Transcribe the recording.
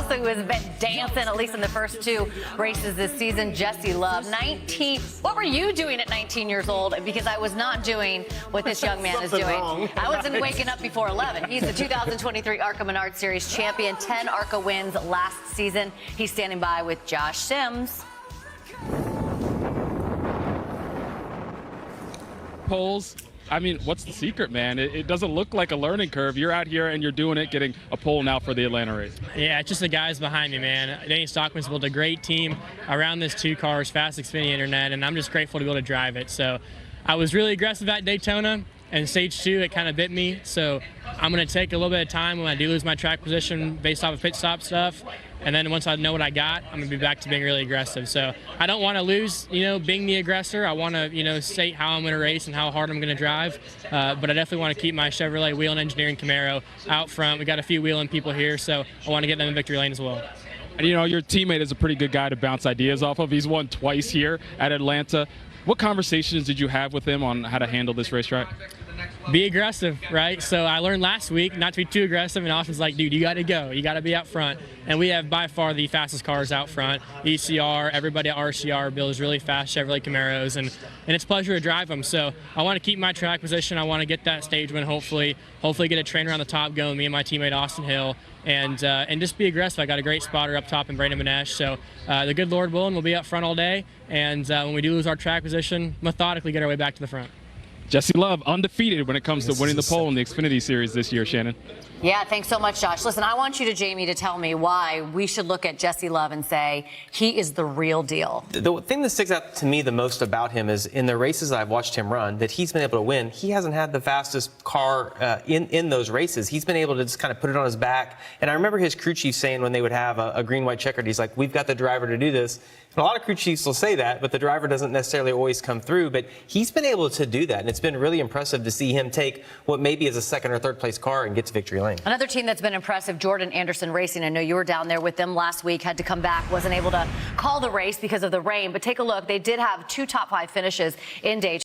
also who has been dancing, at least in the first two races this season, Jesse Love. 19. What were you doing at 19 years old? Because I was not doing what this young man is doing. Wrong. I wasn't waking up before 11. He's the 2023 ARCA Menard Series champion, 10 ARCA wins last season. He's standing by with Josh Sims. Poles. I mean, what's the secret, man? It doesn't look like a learning curve. You're out here and you're doing it, getting a pole now for the Atlanta race. Yeah, it's just the guys behind me, man. Danny Stockman's built a great team around this 2 cars, fast Xfinity internet, and I'm just grateful to be able to drive it. So I was really aggressive at Daytona, and stage 2, it kind of bit me. So I'm going to take a little bit of time when I do lose my track position based off of pit stop stuff. And then once I know what I got, I'm going to be back to being really aggressive. So I don't want to lose, being the aggressor. I want to, state how I'm going to race and how hard I'm going to drive. But I definitely want to keep my Chevrolet Wheel and Engineering Camaro out front. We got a few wheeling people here, so I want to get them in victory lane as well. And, your teammate is a pretty good guy to bounce ideas off of. He's won twice here at Atlanta. What conversations did you have with him on how to handle this racetrack? Be aggressive, right? So I learned last week not to be too aggressive, and Austin's like, dude, you got to go. You got to be out front. And we have by far the fastest cars out front. ECR, everybody at RCR builds really fast Chevrolet Camaros, and it's a pleasure to drive them. So I want to keep my track position. I want to get that stage win, hopefully get a train around the top going, me and my teammate Austin Hill, and just be aggressive. I got a great spotter up top in Brandon Manesh. So the good Lord willing, we'll be up front all day. And when we do lose our track position, methodically get our way back to the front. Jesse Love, undefeated when it comes to winning the pole in the Xfinity Series this year, Shannon. Yeah, thanks so much, Josh. Listen, I want you Jamie, to tell me why we should look at Jesse Love and say he is the real deal. The thing that sticks out to me the most about him is in the races I've watched him run that he's been able to win, he hasn't had the fastest car in those races. He's been able to just kind of put it on his back. And I remember his crew chief saying when they would have a green-white checkered, he's like, we've got the driver to do this. And a lot of crew chiefs will say that, but the driver doesn't necessarily always come through. But he's been able to do that, and it's been really impressive to see him take what maybe is a second or third place car and get to victory lane. Another team that's been impressive, Jordan Anderson Racing. I know you were down there with them last week, had to come back, wasn't able to call the race because of the rain. But take a look. They did have 2 top 5 finishes in Daytona.